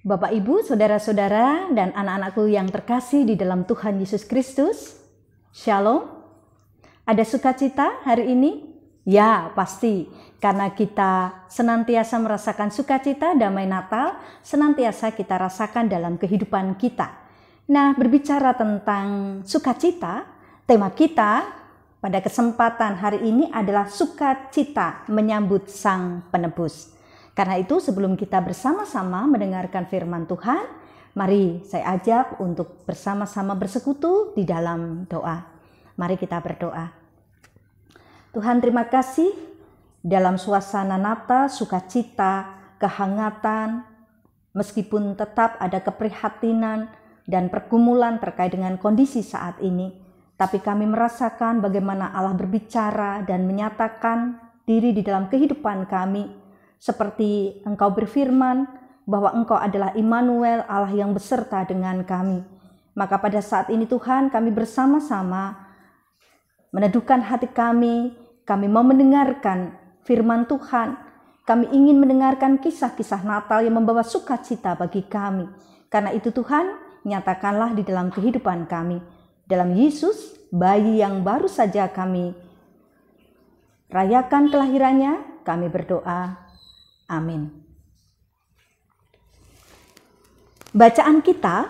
Bapak, Ibu, saudara-saudara, dan anak-anakku yang terkasih di dalam Tuhan Yesus Kristus, Shalom. Ada sukacita hari ini? Ya, pasti. Karena kita senantiasa merasakan sukacita, damai Natal, senantiasa kita rasakan dalam kehidupan kita. Nah, berbicara tentang sukacita, tema kita pada kesempatan hari ini adalah sukacita menyambut Sang Penebus. Karena itu sebelum kita bersama-sama mendengarkan firman Tuhan, mari saya ajak untuk bersama-sama bersekutu di dalam doa. Mari kita berdoa. Tuhan, terima kasih dalam suasana Natal, sukacita, kehangatan, meskipun tetap ada keprihatinan dan pergumulan terkait dengan kondisi saat ini, tapi kami merasakan bagaimana Allah berbicara dan menyatakan diri di dalam kehidupan kami. Seperti Engkau berfirman bahwa Engkau adalah Immanuel, Allah yang beserta dengan kami. Maka pada saat ini Tuhan, kami bersama-sama meneduhkan hati kami mau mendengarkan firman Tuhan. Kami ingin mendengarkan kisah-kisah Natal yang membawa sukacita bagi kami. Karena itu Tuhan, nyatakanlah di dalam kehidupan kami. Dalam Yesus, bayi yang baru saja kami rayakan kelahirannya, kami berdoa. Amin. Bacaan kita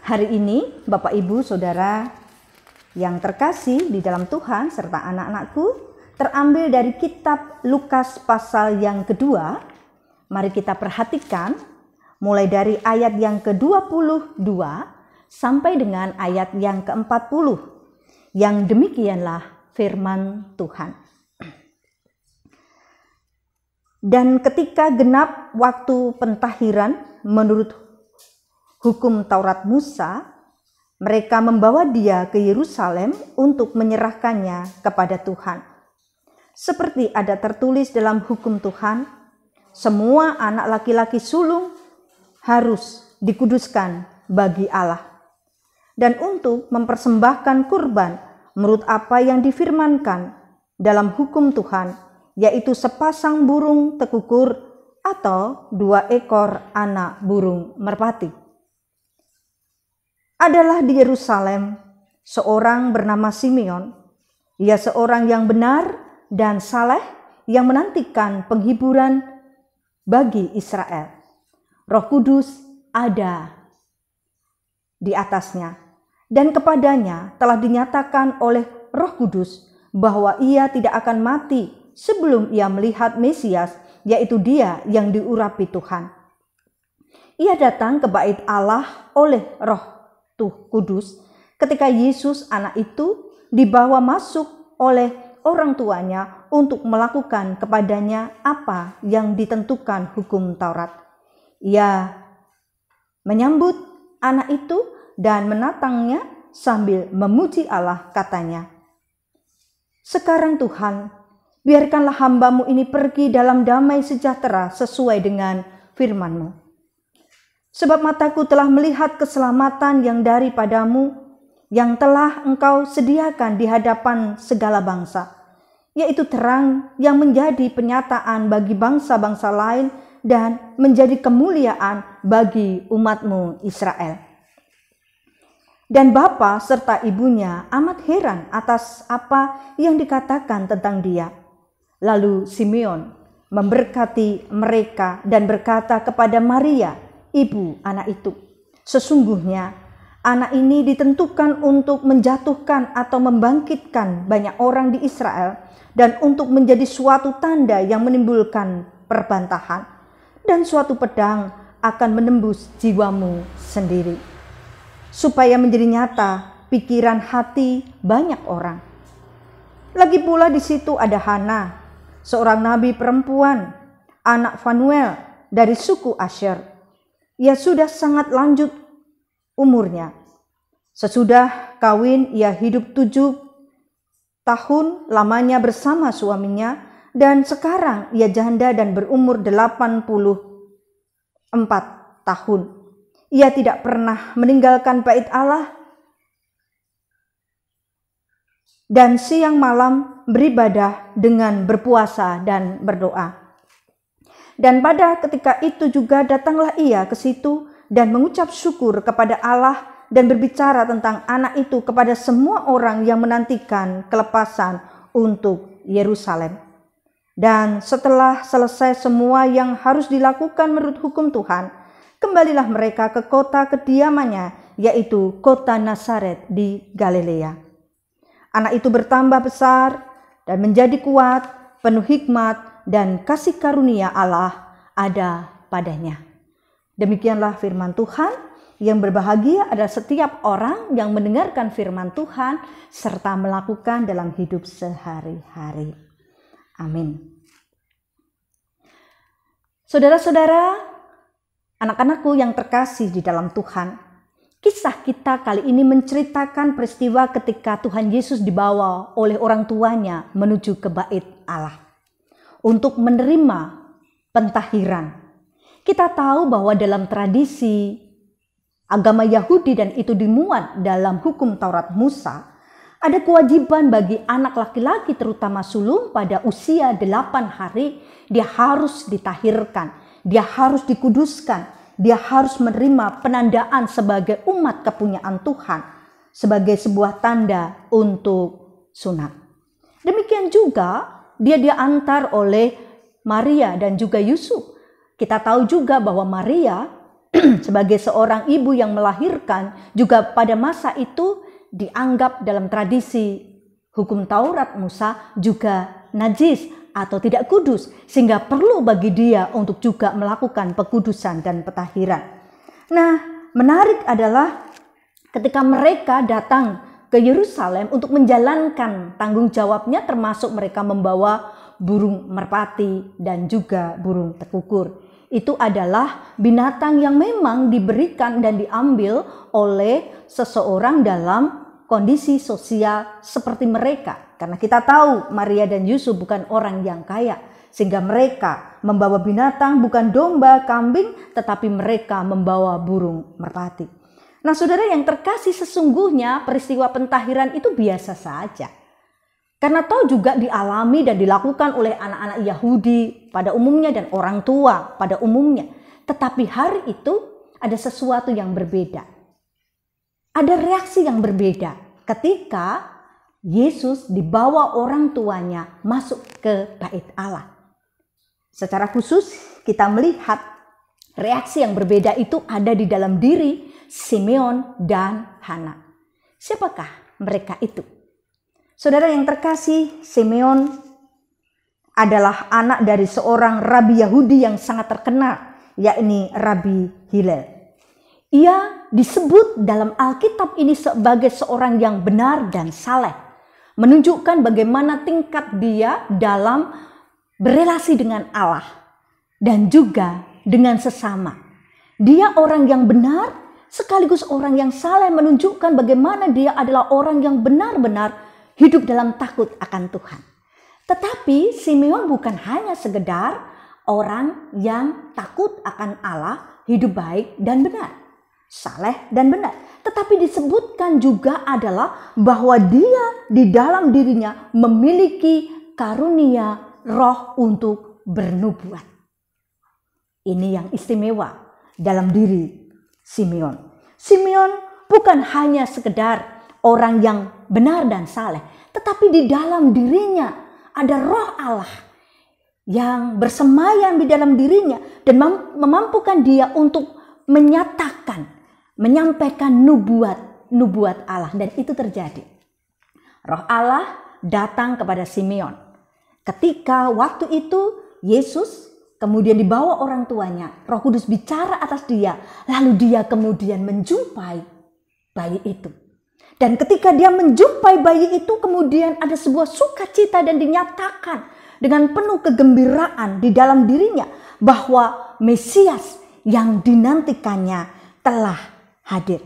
hari ini, Bapak, Ibu, Saudara yang terkasih di dalam Tuhan serta anak-anakku, terambil dari kitab Lukas pasal yang kedua. Mari kita perhatikan mulai dari ayat yang ke-22 sampai dengan ayat yang ke-40. Yang demikianlah firman Tuhan. Dan ketika genap waktu pentahiran menurut hukum Taurat Musa, mereka membawa dia ke Yerusalem untuk menyerahkannya kepada Tuhan. Seperti ada tertulis dalam hukum Tuhan, semua anak laki-laki sulung harus dikuduskan bagi Allah. Dan untuk mempersembahkan kurban menurut apa yang difirmankan dalam hukum Tuhan, yaitu sepasang burung tekukur atau 2 ekor anak burung merpati. Adalah di Yerusalem seorang bernama Simeon. Ia seorang yang benar dan saleh yang menantikan penghiburan bagi Israel. Roh Kudus ada di atasnya, dan kepadanya telah dinyatakan oleh Roh Kudus bahwa ia tidak akan mati sebelum ia melihat Mesias, yaitu dia yang diurapi Tuhan. Ia datang ke bait Allah oleh Roh Kudus ketika Yesus anak itu dibawa masuk oleh orang tuanya untuk melakukan kepadanya apa yang ditentukan hukum Taurat. Ia menyambut anak itu dan menatangnya sambil memuji Allah, katanya, "Sekarang Tuhan, biarkanlah hamba-Mu ini pergi dalam damai sejahtera sesuai dengan firman-Mu. Sebab mataku telah melihat keselamatan yang daripada-Mu, yang telah Engkau sediakan di hadapan segala bangsa, yaitu terang yang menjadi penyataan bagi bangsa-bangsa lain dan menjadi kemuliaan bagi umat-Mu Israel." Dan bapa serta ibunya amat heran atas apa yang dikatakan tentang dia. Lalu Simeon memberkati mereka dan berkata kepada Maria, ibu anak itu, "Sesungguhnya anak ini ditentukan untuk menjatuhkan atau membangkitkan banyak orang di Israel dan untuk menjadi suatu tanda yang menimbulkan perbantahan, dan suatu pedang akan menembus jiwamu sendiri, supaya menjadi nyata pikiran hati banyak orang." Lagi pula di situ ada Hana, seorang nabi perempuan, anak Fanuel dari suku Asher. Ia sudah sangat lanjut umurnya. Sesudah kawin ia hidup 7 tahun lamanya bersama suaminya, dan sekarang ia janda dan berumur 84 tahun. Ia tidak pernah meninggalkan bait Allah dan siang malam beribadah dengan berpuasa dan berdoa. Dan pada ketika itu juga datanglah ia ke situ dan mengucap syukur kepada Allah dan berbicara tentang anak itu kepada semua orang yang menantikan kelepasan untuk Yerusalem. Dan setelah selesai semua yang harus dilakukan menurut hukum Tuhan, kembalilah mereka ke kota kediamannya, yaitu kota Nazaret di Galilea. Anak itu bertambah besar dan menjadi kuat, penuh hikmat dan kasih karunia Allah ada padanya. Demikianlah firman Tuhan. Yang berbahagia adalah setiap orang yang mendengarkan firman Tuhan serta melakukan dalam hidup sehari-hari. Amin. Saudara-saudara, anak-anakku yang terkasih di dalam Tuhan, kisah kita kali ini menceritakan peristiwa ketika Tuhan Yesus dibawa oleh orang tuanya menuju ke bait Allah untuk menerima pentahiran. Kita tahu bahwa dalam tradisi agama Yahudi dan itu dimuat dalam hukum Taurat Musa, ada kewajiban bagi anak laki-laki terutama sulung pada usia 8 hari, dia harus ditahirkan, dia harus dikuduskan, dia harus menerima penandaan sebagai umat kepunyaan Tuhan, sebagai sebuah tanda untuk sunat. Demikian juga dia diantar oleh Maria dan juga Yusuf. Kita tahu juga bahwa Maria sebagai seorang ibu yang melahirkan juga pada masa itu dianggap dalam tradisi hukum Taurat Musa juga najis atau tidak kudus, sehingga perlu bagi dia untuk juga melakukan pekudusan dan pentahiran. Nah, menarik adalah ketika mereka datang ke Yerusalem untuk menjalankan tanggung jawabnya, termasuk mereka membawa burung merpati dan juga burung tekukur. Itu adalah binatang yang memang diberikan dan diambil oleh seseorang dalam kondisi sosial seperti mereka. Karena kita tahu Maria dan Yusuf bukan orang yang kaya, sehingga mereka membawa binatang bukan domba, kambing, tetapi mereka membawa burung merpati. Nah, saudara yang terkasih, sesungguhnya peristiwa pentahiran itu biasa saja. Karena tahu juga dialami dan dilakukan oleh anak-anak Yahudi pada umumnya dan orang tua pada umumnya. Tetapi hari itu ada sesuatu yang berbeda. Ada reaksi yang berbeda ketika Yesus dibawa orang tuanya masuk ke bait Allah. Secara khusus kita melihat reaksi yang berbeda itu ada di dalam diri Simeon dan Hana. Siapakah mereka itu? Saudara yang terkasih, Simeon adalah anak dari seorang rabi Yahudi yang sangat terkenal, yakni Rabi Hillel. Ia disebut dalam Alkitab ini sebagai seorang yang benar dan saleh, menunjukkan bagaimana tingkat dia dalam berelasi dengan Allah dan juga dengan sesama. Dia orang yang benar sekaligus orang yang saleh, menunjukkan bagaimana dia adalah orang yang benar-benar hidup dalam takut akan Tuhan. Tetapi Simeon bukan hanya sekedar orang yang takut akan Allah, hidup baik dan benar, saleh dan benar. Tetapi disebutkan juga adalah bahwa dia di dalam dirinya memiliki karunia roh untuk bernubuat. Ini yang istimewa dalam diri Simeon. Simeon bukan hanya sekedar orang yang benar dan saleh, tetapi di dalam dirinya ada roh Allah yang bersemayam di dalam dirinya dan memampukan dia untuk menyatakan, menyampaikan nubuat Allah, dan itu terjadi. Roh Allah datang kepada Simeon. Ketika waktu itu Yesus kemudian dibawa orang tuanya, Roh Kudus bicara atas dia, lalu dia kemudian menjumpai bayi itu. Dan ketika dia menjumpai bayi itu, kemudian ada sebuah sukacita dan dinyatakan dengan penuh kegembiraan di dalam dirinya bahwa Mesias yang dinantikannya telah hadir.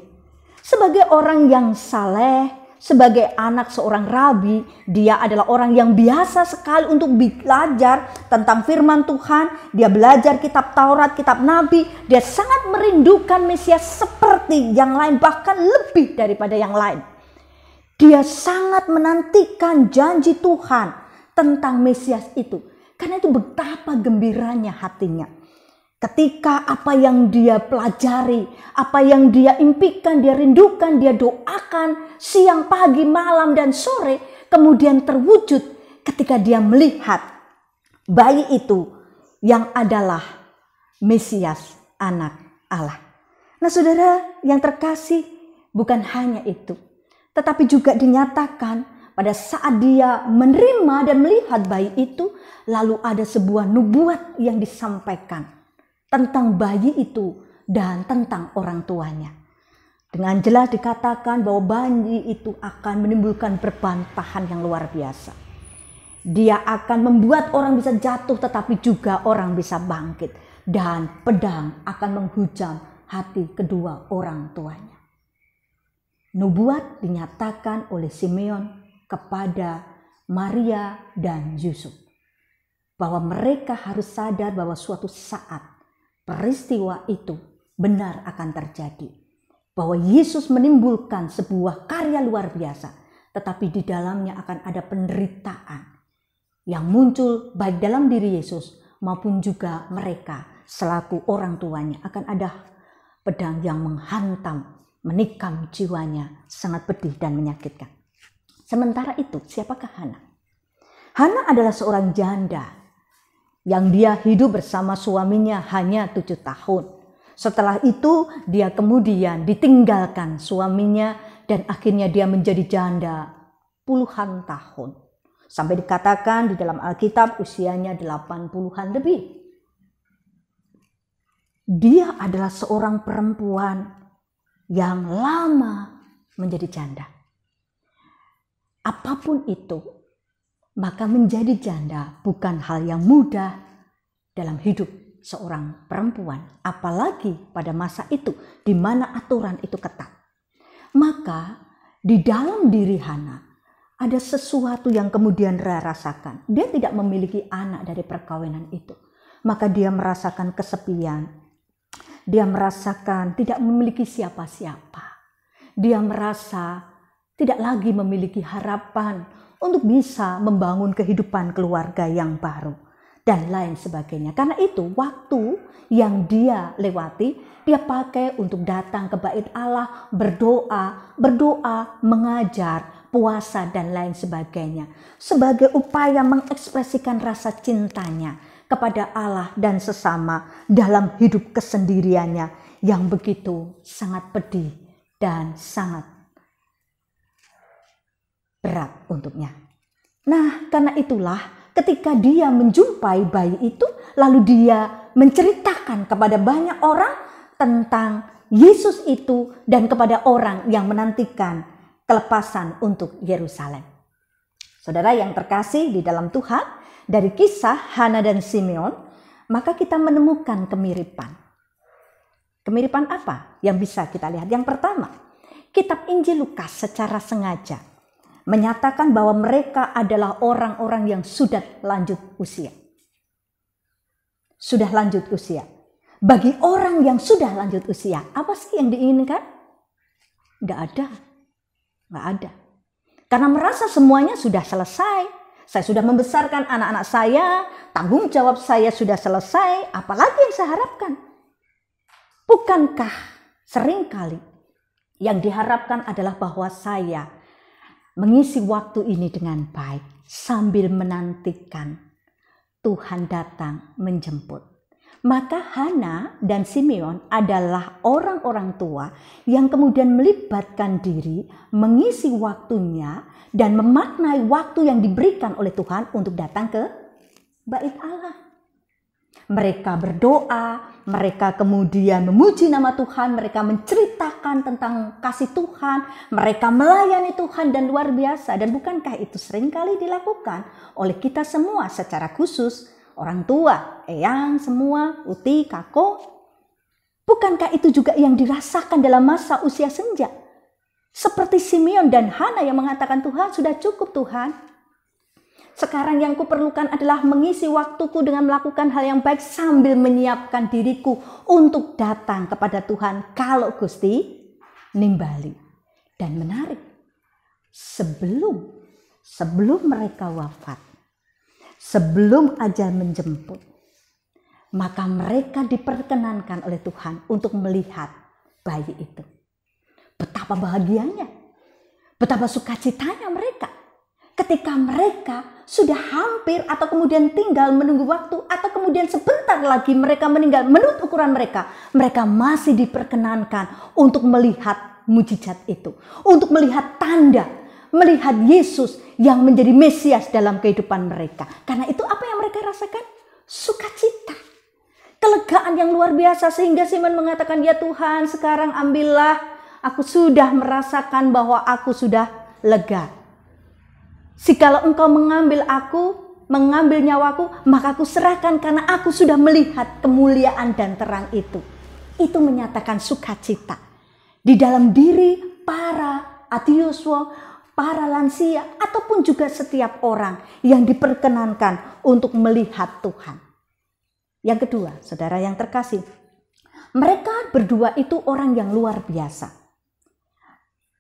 Sebagai orang yang saleh, sebagai anak seorang rabi, dia adalah orang yang biasa sekali untuk belajar tentang firman Tuhan. Dia belajar kitab Taurat, kitab Nabi. Dia sangat merindukan Mesias seperti yang lain, bahkan lebih daripada yang lain. Dia sangat menantikan janji Tuhan tentang Mesias itu. Karena itu betapa gembiranya hatinya. Ketika apa yang dia pelajari, apa yang dia impikan, dia rindukan, dia doakan siang, pagi, malam, dan sore, kemudian terwujud ketika dia melihat bayi itu yang adalah Mesias, anak Allah. Nah saudara yang terkasih, bukan hanya itu, tetapi juga dinyatakan pada saat dia menerima dan melihat bayi itu, lalu ada sebuah nubuat yang disampaikan tentang bayi itu dan tentang orang tuanya. Dengan jelas dikatakan bahwa bayi itu akan menimbulkan berbantahan yang luar biasa. Dia akan membuat orang bisa jatuh tetapi juga orang bisa bangkit. Dan pedang akan menghujam hati kedua orang tuanya. Nubuat dinyatakan oleh Simeon kepada Maria dan Yusuf. Bahwa mereka harus sadar bahwa suatu saat peristiwa itu benar akan terjadi. Bahwa Yesus menimbulkan sebuah karya luar biasa. Tetapi di dalamnya akan ada penderitaan yang muncul baik dalam diri Yesus maupun juga mereka selaku orang tuanya. Akan ada pedang yang menghantam, menikam jiwanya, sangat pedih dan menyakitkan. Sementara itu, siapakah Hana? Hana adalah seorang janda yang dia hidup bersama suaminya hanya 7 tahun. Setelah itu dia kemudian ditinggalkan suaminya dan akhirnya dia menjadi janda puluhan tahun. Sampai dikatakan di dalam Alkitab usianya 80-an lebih. Dia adalah seorang perempuan yang lama menjadi janda. Apapun itu, maka menjadi janda bukan hal yang mudah dalam hidup seorang perempuan. Apalagi pada masa itu di mana aturan itu ketat. Maka di dalam diri Hana ada sesuatu yang kemudian dia rasakan. Dia tidak memiliki anak dari perkawinan itu. Maka dia merasakan kesepian. Dia merasakan tidak memiliki siapa-siapa. Dia merasa tidak lagi memiliki harapan untuk bisa membangun kehidupan keluarga yang baru dan lain sebagainya. Karena itu waktu yang dia lewati, dia pakai untuk datang ke bait Allah, berdoa, mengajar, puasa dan lain sebagainya. Sebagai upaya mengekspresikan rasa cintanya kepada Allah dan sesama dalam hidup kesendiriannya yang begitu sangat pedih dan sangat berat untuknya. Nah, karena itulah ketika dia menjumpai bayi itu, lalu dia menceritakan kepada banyak orang tentang Yesus itu dan kepada orang yang menantikan kelepasan untuk Yerusalem. Saudara yang terkasih di dalam Tuhan, dari kisah Hana dan Simeon, maka kita menemukan kemiripan. Kemiripan apa yang bisa kita lihat? Yang pertama, kitab Injil Lukas secara sengaja menyatakan bahwa mereka adalah orang-orang yang sudah lanjut usia. Sudah lanjut usia. Bagi orang yang sudah lanjut usia, apa sih yang diinginkan? Nggak ada. Nggak ada. Karena merasa semuanya sudah selesai. Saya sudah membesarkan anak-anak saya, tanggung jawab saya sudah selesai, apalagi yang saya harapkan? Bukankah seringkali yang diharapkan adalah bahwa saya mengisi waktu ini dengan baik sambil menantikan Tuhan datang menjemput. Maka Hana dan Simeon adalah orang-orang tua yang kemudian melibatkan diri, mengisi waktunya dan memaknai waktu yang diberikan oleh Tuhan untuk datang ke bait Allah. Mereka berdoa, mereka kemudian memuji nama Tuhan, mereka menceritakan tentang kasih Tuhan, mereka melayani Tuhan dan luar biasa. Dan bukankah itu seringkali dilakukan oleh kita semua secara khusus, orang tua, eyang semua, uti, kako? Bukankah itu juga yang dirasakan dalam masa usia senja? Seperti Simeon dan Hana yang mengatakan, Tuhan sudah cukup Tuhan. Sekarang yang kuperlukan adalah mengisi waktuku dengan melakukan hal yang baik sambil menyiapkan diriku untuk datang kepada Tuhan kalau Gusti nimbali. Dan menarik, sebelum mereka wafat, sebelum ajal menjemput, maka mereka diperkenankan oleh Tuhan untuk melihat bayi itu. Betapa bahagianya, betapa sukacitanya mereka ketika mereka sudah hampir atau kemudian tinggal menunggu waktu atau kemudian sebentar lagi mereka meninggal menurut ukuran mereka masih diperkenankan untuk melihat mujizat itu, untuk melihat tanda, melihat Yesus yang menjadi Mesias dalam kehidupan mereka. Karena itu apa yang mereka rasakan? Sukacita, kelegaan yang luar biasa, sehingga Simon mengatakan, ya Tuhan, sekarang ambillah, aku sudah merasakan bahwa aku sudah lega. Jikalau engkau mengambil nyawaku, maka aku serahkan karena aku sudah melihat kemuliaan dan terang itu. Itu menyatakan sukacita di dalam diri para adioswa, para lansia, ataupun juga setiap orang yang diperkenankan untuk melihat Tuhan. Yang kedua, saudara yang terkasih, mereka berdua itu orang yang luar biasa.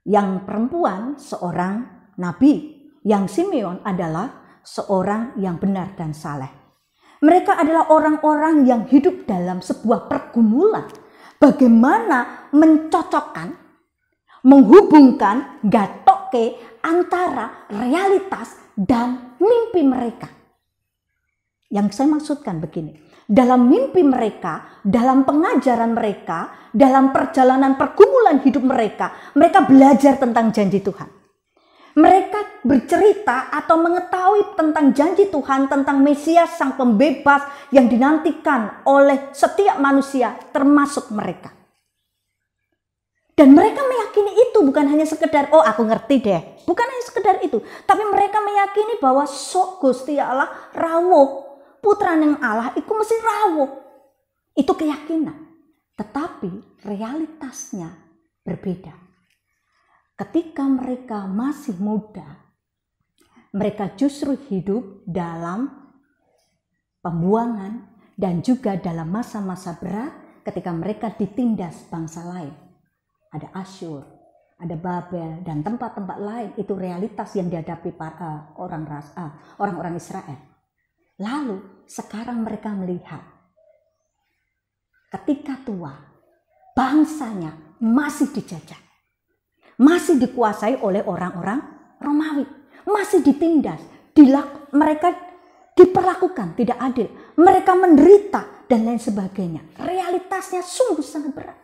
Yang perempuan seorang nabi, yang Simeon adalah seorang yang benar dan saleh. Mereka adalah orang-orang yang hidup dalam sebuah pergumulan. Bagaimana mencocokkan, menghubungkan, gatoke antara realitas dan mimpi mereka. Yang saya maksudkan begini, dalam mimpi mereka, dalam pengajaran mereka, dalam perjalanan pergumulan hidup mereka belajar tentang janji Tuhan. Mereka bercerita atau mengetahui tentang janji Tuhan, tentang Mesias sang pembebas yang dinantikan oleh setiap manusia termasuk mereka. Dan mereka meyakini itu bukan hanya sekedar, oh aku ngerti deh. Bukan hanya sekedar itu. Tapi mereka meyakini bahwa sok Gusti Allah rawuh. Putra yang Allah itu mesti rawuh. Itu keyakinan. Tetapi realitasnya berbeda. Ketika mereka masih muda, mereka justru hidup dalam pembuangan dan juga dalam masa-masa berat ketika mereka ditindas bangsa lain. Ada Asyur, ada Babel, dan tempat-tempat lain. Itu realitas yang dihadapi para orang-orang Israel. Lalu sekarang mereka melihat ketika tua, bangsanya masih dijajah. Masih dikuasai oleh orang-orang Romawi, masih ditindas, mereka diperlakukan tidak adil, mereka menderita dan lain sebagainya. Realitasnya sungguh sangat berat.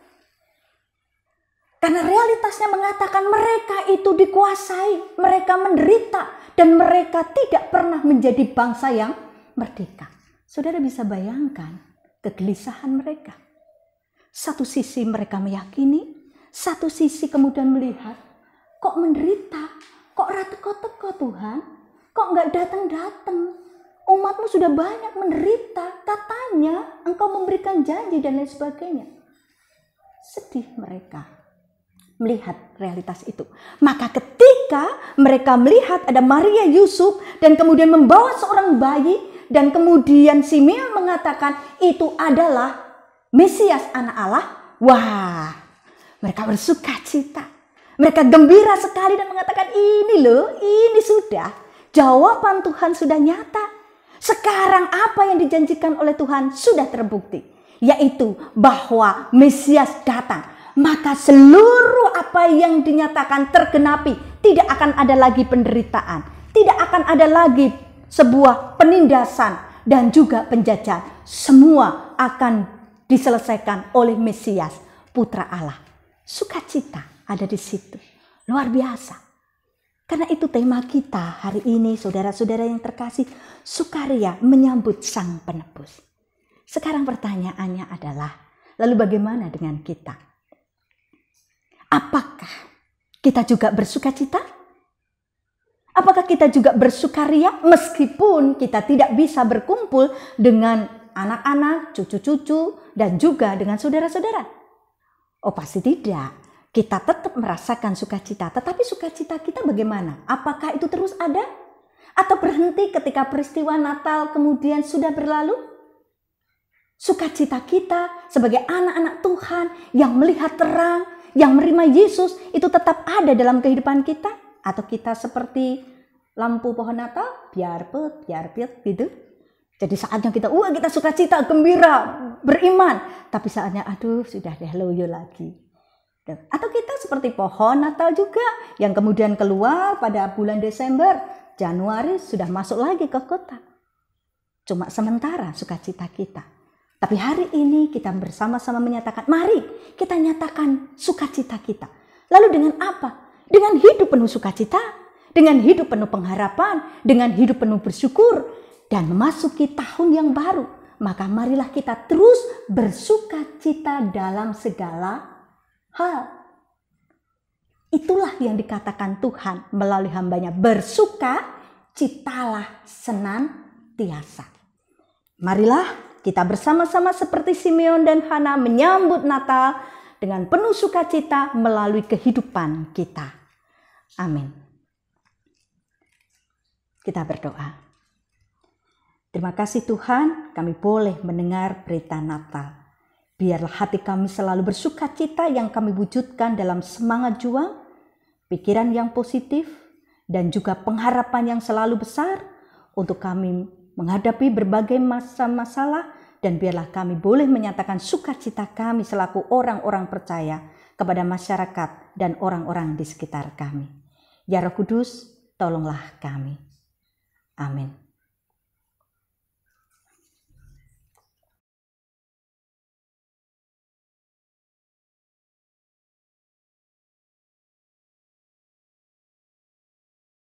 Karena realitasnya mengatakan mereka itu dikuasai, mereka menderita dan mereka tidak pernah menjadi bangsa yang merdeka. Saudara bisa bayangkan kegelisahan mereka. Satu sisi mereka meyakini, satu sisi kemudian melihat, kok menderita, kok teko-teko Tuhan, kok nggak datang-datang, umatmu sudah banyak menderita, katanya engkau memberikan janji dan lain sebagainya. Sedih mereka melihat realitas itu. Maka ketika mereka melihat ada Maria Yusuf dan kemudian membawa seorang bayi dan kemudian Simeon mengatakan itu adalah Mesias anak Allah, wah, mereka bersuka cita. Mereka gembira sekali dan mengatakan ini loh, ini sudah. Jawaban Tuhan sudah nyata. Sekarang apa yang dijanjikan oleh Tuhan sudah terbukti. Yaitu bahwa Mesias datang. Maka seluruh apa yang dinyatakan tergenapi. Tidak akan ada lagi penderitaan. Tidak akan ada lagi sebuah penindasan dan juga penjajahan. Semua akan diselesaikan oleh Mesias, Putra Allah. Sukacita ada di situ. Luar biasa. Karena itu tema kita hari ini, saudara-saudara yang terkasih, sukaria menyambut Sang Penebus. Sekarang pertanyaannya adalah, lalu bagaimana dengan kita? Apakah kita juga bersukacita? Apakah kita juga bersukaria meskipun kita tidak bisa berkumpul dengan anak-anak, cucu-cucu, dan juga dengan saudara-saudara? Oh pasti tidak. Kita tetap merasakan sukacita. Tetapi sukacita kita bagaimana? Apakah itu terus ada? Atau berhenti ketika peristiwa Natal kemudian sudah berlalu? Sukacita kita sebagai anak-anak Tuhan yang melihat terang, yang menerima Yesus itu tetap ada dalam kehidupan kita? Atau kita seperti lampu pohon Natal, biar pet gitu? Jadi saatnya kita sukacita, gembira, beriman. Tapi saatnya sudah deh loyo lagi. Atau kita seperti pohon Natal juga yang kemudian keluar pada bulan Desember, Januari sudah masuk lagi ke kota. Cuma sementara sukacita kita. Tapi hari ini kita bersama-sama menyatakan, mari kita nyatakan sukacita kita. Lalu dengan apa? Dengan hidup penuh sukacita, dengan hidup penuh pengharapan, dengan hidup penuh bersyukur, dan memasuki tahun yang baru. Maka marilah kita terus bersukacita dalam segala hal. Itulah yang dikatakan Tuhan melalui hambanya. Bersukacitalah senantiasa. Marilah kita bersama-sama seperti Simeon dan Hana menyambut Natal dengan penuh sukacita melalui kehidupan kita. Amin. Kita berdoa. Terima kasih Tuhan, kami boleh mendengar berita Natal. Biarlah hati kami selalu bersukacita yang kami wujudkan dalam semangat juang, pikiran yang positif, dan juga pengharapan yang selalu besar untuk kami menghadapi berbagai masalah, dan biarlah kami boleh menyatakan sukacita kami selaku orang-orang percaya kepada masyarakat dan orang-orang di sekitar kami. Ya Roh Kudus, tolonglah kami. Amin.